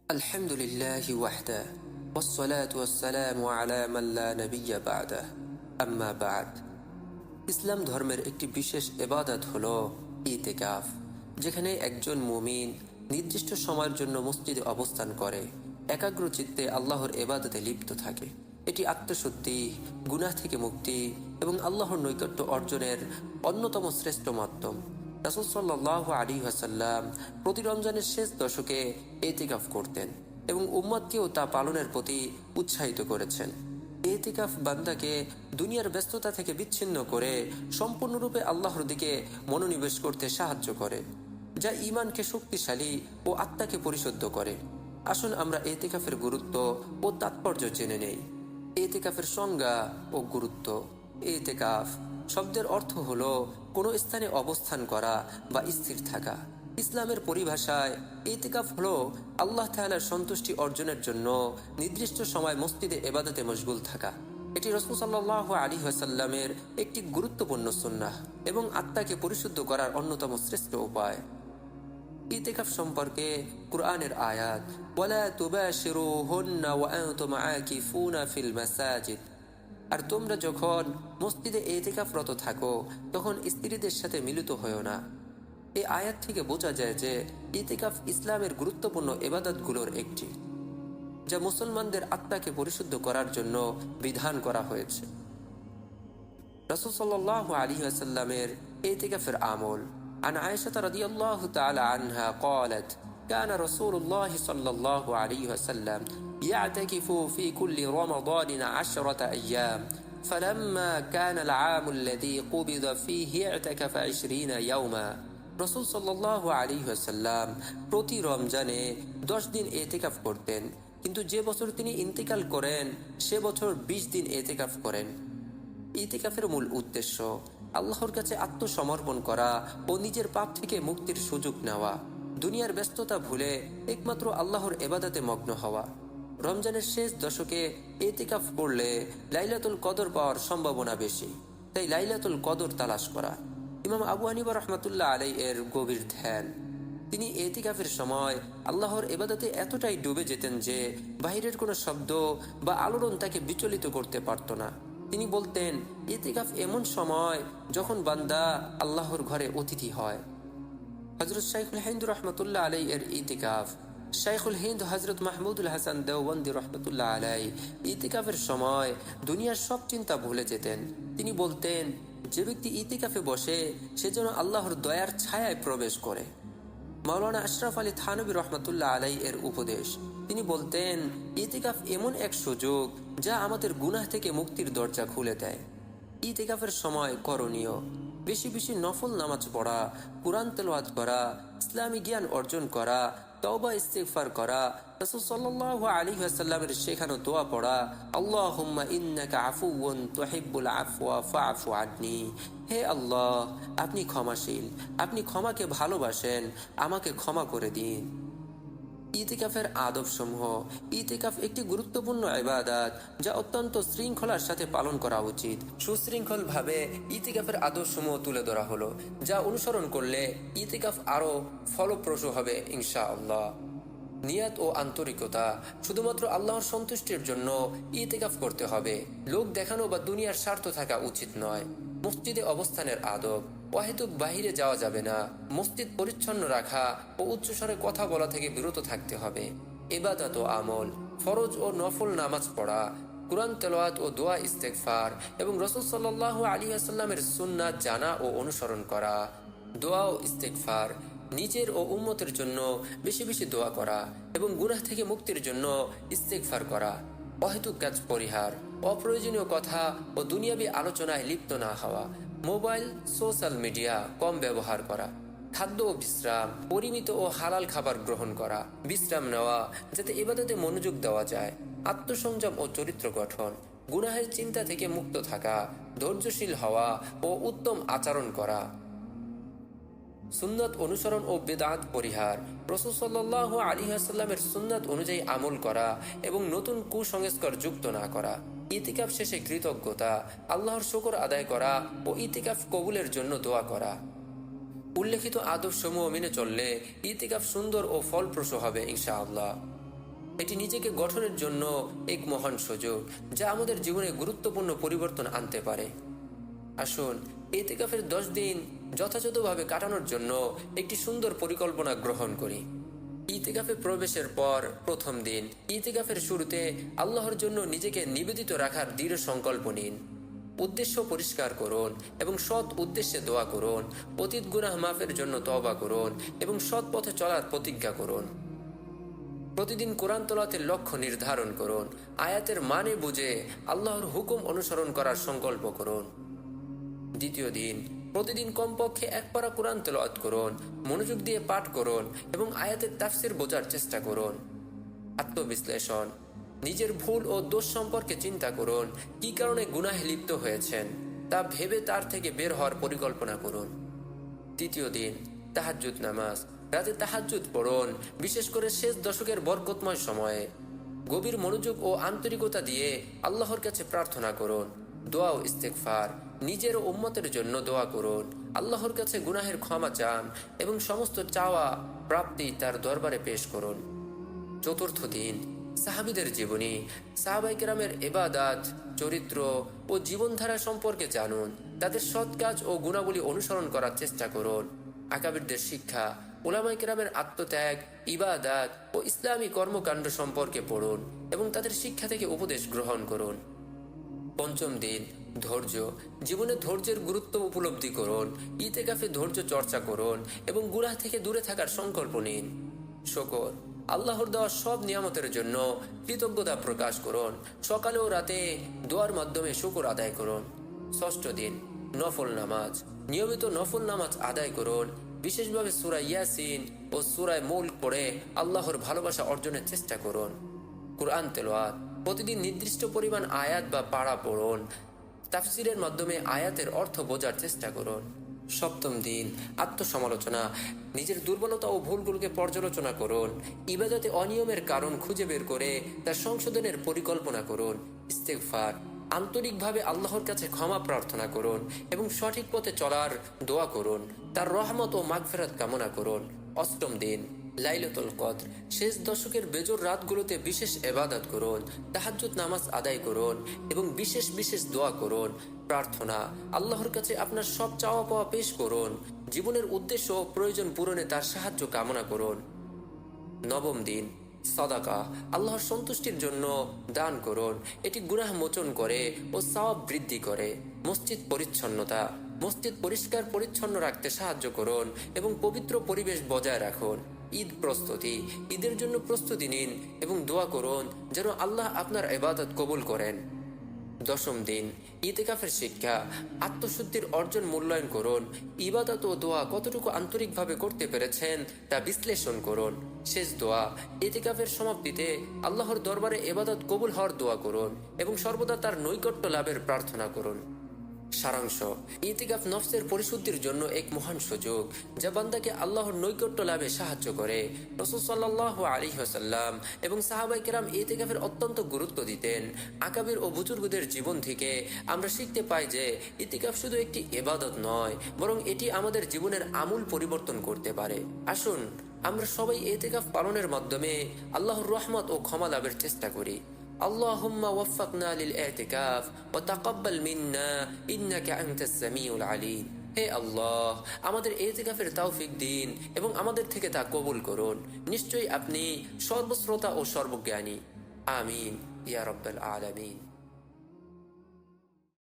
আলহামদুলিল্লাহি ওয়াহদা ওয়াসসালাতু ওয়াসসালামু আলা মান লা নাবিয়্যা বা'দা আম্মা বা'দ। ইসলাম ধর্মের একটি বিশেষ ইবাদত হলো ইতিকাফ, যেখানে একজন মুমিন নির্দিষ্ট সময়ের জন্য মসজিদে অবস্থান করে একাগ্র চিত্তে আল্লাহর ইবাদতে লিপ্ত থাকে। এটি আত্মশুদ্ধি, গুনাহ থেকে মুক্তি এবং আল্লাহর নৈকট্য অর্জনের অন্যতম শ্রেষ্ঠ মাধ্যম। রাসূল সাল্লাল্লাহু আলাইহি ওয়াসাল্লাম প্রতি রমজানের শেষ দশকে ইতিকাফ করতেন এবং উম্মতকেও তা পালনের প্রতি উৎসাহিত করেছেন। ইতিকাফ বান্দাকে দুনিয়ার ব্যস্ততা থেকে বিচ্ছিন্ন করে সম্পূর্ণরূপে আল্লাহর দিকে মনোনিবেশ করতে সাহায্য করে, যা ঈমানকে শক্তিশালী ও আত্মাকে পরিশুদ্ধ করে। আসুন আমরা ইতিকাফের গুরুত্ব ও তাৎপর্য জেনে নেই। ইতিকাফের সংজ্ঞা ও গুরুত্ব। ইতিকাফ শব্দের অর্থ হলো কোনো স্থানে অবস্থান করা বা স্থির থাকা। ইসলামের পরিভাষায় ইতিকাফ হলো আল্লাহ তাআলার সন্তুষ্টি অর্জনের জন্য নির্দিষ্ট সময় মসজিদে ইবাদতে মশগুল থাকা। এটি রাসূল সাল্লাল্লাহু আলাইহি ওয়াসাল্লামের একটি গুরুত্বপূর্ণ সুন্নাহ এবং আত্মাকে পরিশুদ্ধ করার অন্যতম শ্রেষ্ঠ উপায়। ইতিকাফ সম্পর্কে কুরআনের আয়াত, ওয়ালা তুবাশিরুহুন্না ওয়া আনতুম আকিফুনা ফিল মাসাজিদ, আর তোমরা যখন মসজিদে ইতিকাফরত থাকো তখন স্ত্রীদের সাথে মিলিত হয়ো না। এই আয়াত থেকে বোঝা যায় যে ইতিকাফ ইসলামের গুরুত্বপূর্ণ ইবাদতগুলোর একটি, যা মুসলমানদের আত্মাকে পরিশুদ্ধ করার জন্য বিধান করা হয়েছে। রাসূল সাল্লাল্লাহু আলাইহি ওয়াসাল্লামের ইতিকাফের আমল। عن عائشة رضي الله تعالى عنها قالت: كان رسول الله صلى الله عليه وسلم يعتكف في كل رمضان 10 أيام، فلما كان العام الذي قبض فيه اعتكف 20 يوما। রাসূল সাল্লাল্লাহু আলাইহি ওয়াসাল্লাম প্রতি রমজানে 10 দিন ইতিকাফ করতেন, কিন্তু যে বছর তিনি ইন্তেকাল করেন সে বছর 20 দিন ইতিকাফ করেন। ইতিকাফের মূল উদ্দেশ্য আল্লাহর কাছে আত্মসমর্পণ করা ও নিজের পাপ থেকে মুক্তির সুযোগ নেওয়া, দুনিয়ার ব্যস্ততা ভুলে একমাত্র আল্লাহর ইবাদতে মগ্ন হওয়া। রমজানের শেষ দশকে ইতিকাফ করলে লাইলাতুল কদর পাওয়ার সম্ভাবনা বেশি, তাই লাইলাতুল কদর তালাশ করা। ইমাম আবু হানিফা রাহমাতুল্লাহ আলাইহি এর গভীর ধ্যান। তিনি ইতিকাফের সময় আল্লাহর ইবাদতে এতটাই ডুবে যেতেন যে বাহিরের কোনো শব্দ বা আলোড়ন তাকে বিচলিত করতে পারত না। তিনি বলতেন, ইতিকাফ এমন সময় যখন বান্দা আল্লাহর ঘরে অতিথি হয়। হযরত শাইখুল হিন্দ রাহমাতুল্লাহ আলাইহি এর ইতিকাফ। শাইখুল হিন্দ হযরত মাহমুদুল হাসান দেওবন্দি রাহমাতুল্লাহ আলাইহি ইতিকাফের সময় দুনিয়ার সব চিন্তা ভুলে যেতেন। তিনি বলতেন, যে ব্যক্তি ইতিকাফে বসে সে যেন আল্লাহর দয়ার ছায়ায় প্রবেশ করে। মাওলানা আশরাফ আলী থানভী রহমাতুল্লাহ আলাইহি এর উপদেশ। তিনি বলতেন, ইতিকাফ এমন এক সুযোগ যা আমাদের গুনাহ থেকে মুক্তির দরজা খুলে দেয়। ইতিকাফের সময় করণীয়: বেশি বেশি নফল নামাজ পড়া, কুরআন তেলাওয়াত করা, ইসলামী জ্ঞান অর্জন করা, তওবা ইস্তিগফার করা, রাসূল সাল্লাল্লাহু আলাইহি ওয়াসাল্লামের শেখানো দোয়া পড়া, আল্লাহুম্মা ইন্নাকা আফুউন তুহিব্বুল আফওয়া ফাআফু আন্নী। হে আল্লাহ, আপনি ক্ষমাশীল, আপনি ক্ষমাকে ভালোবাসেন, আমাকে ক্ষমা করে দিন। ইতিকাফের আদবসমূহ। ইতিকাফ একটি গুরুত্বপূর্ণ ইবাদত যা অত্যন্ত শৃঙ্খলার সাথে পালন করা উচিত। সুশৃঙ্খলভাবে ইতিকাফের আদবসমূহ তুলে ধরা হলো, যা অনুসরণ করলে ইতিকাফ আরো ফলপ্রসূ হবে ইনশাআল্লাহ। নিয়ত ও আন্তরিকতা। শুধুমাত্র আল্লাহর সন্তুষ্টির জন্য ইতিকাফ করতে হবে, লোক দেখানো বা দুনিয়ার স্বার্থ থাকা উচিত নয়। মসজিদে অবস্থানের আদব। অহেতুক বাহিরে যাওয়া যাবে না। মসজিদ পরিচ্ছন্ন রাখা ও উচ্চস্বরে কথা বলা থেকে বিরত থাকতে হবে। ইবাদত ও আমল। ফরজ ও নফল নামাজ পড়া, কুরআন তেলাওয়াত ও দোয়া ইস্তেগফার এবং রাসূল সাল্লাল্লাহু আলাইহি ওয়াসাল্লামের সুন্নাহ জানা ও অনুসরণ করা। দোয়া ও ইস্তেগফার। নিজের ও উম্মতের জন্য বেশি বেশি দোয়া করা এবং গুনাহ থেকে মুক্তির জন্য ইস্তেগফার করা। অহেতুক কাজ পরিহার। অপ্রয়োজনীয় কথা ও দুনিয়াবী আলোচনায় লিপ্ত না হওয়া। মোবাইল, সোশ্যাল মিডিয়া কম ব্যবহার করা। খাদ্য ও বিশ্রাম। পরিমিত ও হালাল খাবার গ্রহণ করা। বিশ্রাম নেওয়া যাতে ইবাদতে মনোযোগ দেওয়া যায়। আত্মসংযম ও চরিত্র গঠন। গুনাহের চিন্তা থেকে মুক্ত থাকা, ধৈর্যশীল হওয়া ও উত্তম আচরণ করা। সুন্নাত অনুসরণ ও বিদআত পরিহার। রাসূল সাল্লাল্লাহু আলাইহি ওয়াসাল্লামের সুন্নাত অনুযায়ী আমল করা এবং নতুন কুসংস্কার যুক্ত না করা। ইতিকাফ শেষে কৃতজ্ঞতা, আল্লাহর শুকর আদায় করা ও ইতিকাফ কবুলের জন্য দোয়া করা। উল্লেখিত আদবসমূহ মেনে চললে ইতিকাফ সুন্দর ও ফলপ্রসূ হবে ইনশাআল্লাহ। এটি নিজেকে গঠনের জন্য এক মহান সুযোগ, যা আমাদের জীবনে গুরুত্বপূর্ণ পরিবর্তন আনতে পারে। আসুন ইতিকাফের 10 দিন যথাযথভাবে কাটানোর জন্য একটি সুন্দর পরিকল্পনা গ্রহণ করি। ইতিকাফে প্রবেশের পর প্রথম দিন ইতিকাফের শুরুতে আল্লাহর জন্য নিজেকে নিবেদিত রাখার দৃঢ় সংকল্প নিন। উদ্দেশ্য পরিষ্কার করুন এবং সৎ উদ্দেশ্যে দোয়া করুন। অতীত গুনাহ মাফের জন্য তওবা করুন এবং সৎ পথে চলার প্রতিজ্ঞা করুন। প্রতিদিন কোরআন তেলাওয়াতের লক্ষ্য নির্ধারণ করুন। আয়াতের মানে বুঝে আল্লাহর হুকুম অনুসরণ করার সংকল্প করুন। দ্বিতীয় দিন প্রতিদিন কমপক্ষে 1 পারা কোরআন তেলাওয়াত করুন। মনোযোগ দিয়ে পাঠ করুন এবং আয়াতের তাফসীর বোঝার চেষ্টা করুন। আত্মবিশ্লেষণ, নিজের ভুল ও দোষ সম্পর্কে চিন্তা করুন। কী কারণে গুনাহে লিপ্ত হয়েছেন তা ভেবে তার থেকে বের হওয়ার পরিকল্পনা করুন। তৃতীয় দিন তাহাজ্জুদ নামাজ, রাতে তাহাজ্জুদ পড়ুন, বিশেষ করে শেষ দশকের বরকতময় সময়ে। গভীর মনোযোগ ও আন্তরিকতা দিয়ে আল্লাহর কাছে প্রার্থনা করুন। দোয়া ও ইস্তেগফার, নিজের ও উম্মতের জন্য দোয়া করুন। আল্লাহর কাছে গুনাহের ক্ষমা চান এবং সমস্ত চাওয়া প্রাপ্তি তার দরবারে পেশ করুন। চতুর্থ দিন সাহাবীদের জীবনী, সাহাবায়ে কেরামের ইবাদত, চরিত্র ও জীবনধারা সম্পর্কে জানুন। তাদের সৎ কাজ ও গুণাবলী অনুসরণ করার চেষ্টা করুন। আকাবিরদের শিক্ষা, উলামায়ে কেরামের আত্মত্যাগ, ইবাদত ও ইসলামী কর্মকাণ্ড সম্পর্কে পড়ুন এবং তাদের শিক্ষা থেকে উপদেশ গ্রহণ করুন। পঞ্চম দিন ধৈর্য, জীবনে ধৈর্যের গুরুত্ব উপলব্ধি করুন। ইতিকাফে ধৈর্য চর্চা করুন এবং গুনাহ থেকে দূরে থাকার সংকল্প নিন। শুকর, আল্লাহর দেওয়া সব নিয়ামতের জন্য কৃতজ্ঞতা প্রকাশ করুন। সকালে ও রাতে দোয়ার মাধ্যমে শুকর আদায় করুন। ষষ্ঠ দিন নফল নামাজ, নিয়মিত নফল নামাজ আদায় করুন। বিশেষভাবে সূরা ইয়াসিন ও সূরা মুলক পড়ে আল্লাহর ভালোবাসা অর্জনের চেষ্টা করুন। কুরআন তেলাওয়াত, প্রতিদিন নির্দিষ্ট পরিমাণ আয়াত বা পারা পড়ুন। তাফসীরের মাধ্যমে আয়াতের অর্থ বোঝার চেষ্টা করুন। সপ্তম দিন আত্মসমালোচনা, নিজের দুর্বলতা ও ভুলগুলোকে পর্যালোচনা করুন। ইবাদতে অনিয়মের কারণ খুঁজে বের করে তার সংশোধনের পরিকল্পনা করুন। ইস্তেগফার, আন্তরিকভাবে আল্লাহর কাছে ক্ষমা প্রার্থনা করুন এবং সঠিক পথে চলার দোয়া করুন। তার রহমত ও মাগফিরাত কামনা করুন। অষ্টম দিন লাইলাতুল কদর, শেষ দশকের বেজোর রাতগুলোতে বিশেষ ইবাদত করুন। তাহাজ্জুদ নামাজ আদায় করুন এবং বিশেষ বিশেষ দোয়া করুন। প্রার্থনা, আল্লাহর কাছে আপনার সব চাওয়া পাওয়া পেশ করুন। জীবনের উদ্দেশ্য ও প্রয়োজন পূরণে তার সাহায্য কামনা করুন। নবম দিন সাদাকা, আল্লাহর সন্তুষ্টির জন্য দান করুন। এটি গুনাহ মোচন করে ও সওয়াব বৃদ্ধি করে। মসজিদ পরিচ্ছন্নতা, মসজিদ পরিষ্কার পরিচ্ছন্ন রাখতে সাহায্য করুন এবং পবিত্র পরিবেশ বজায় রাখুন। ঈদ প্রস্তুতি, ঈদের জন্য প্রস্তুতি নিন এবং দোয়া করুন যেন আল্লাহ আপনার ইবাদত কবুল করেন। দশম দিন ইতিকাফের শিক্ষা, আত্মশুদ্ধির অর্জন মূল্যায়ন করুন। ইবাদত ও দোয়া কতটুকু আন্তরিকভাবে করতে পেরেছেন তা বিশ্লেষণ করুন। শেষ দোয়া, ইতিকাফের সমাপ্তিতে আল্লাহর দরবারে ইবাদত কবুল হওয়ার দোয়া করুন এবং সর্বদা তার নৈকট্য লাভের প্রার্থনা করুন। সারাংশ, ইতিকাফ নফসের পরিশুদ্ধির জন্য এক মহান সুযোগ, যা বান্দাকে আল্লাহর নৈকট্য লাভে সাহায্য করে। রাসূল সাল্লাল্লাহু আলাইহি ওয়াসাল্লাম এবং সাহাবায়ে কেরাম ইতিকাফের অত্যন্ত গুরুত্ব দিতেন। আকাবির ও বুজুর্গদের জীবন থেকে আমরা শিখতে পাই যে ইতিকাফ শুধু একটি ইবাদত নয়, বরং এটি আমাদের জীবনের আমূল পরিবর্তন করতে পারে। আসুন আমরা সবাই ইতিকাফ পালনের মাধ্যমে আল্লাহর রহমত ও ক্ষমা লাভের চেষ্টা করি। আল্লাহুম্মা ওয়াফফাকনা লিল ইতিকাফ ওয়া তাকাব্বাল মিন্না ইন্নাকা আনতাস সামিউল আলিম। হে আল্লাহ, আমাদের ইতিকাফের তৌফিক দিন এবং আমাদের থেকে তা কবুল করুন। নিশ্চয়ই আপনি সর্বশ্রোতা ও সর্বজ্ঞানী। আমিন ইয়া রাব্বাল আলামিন।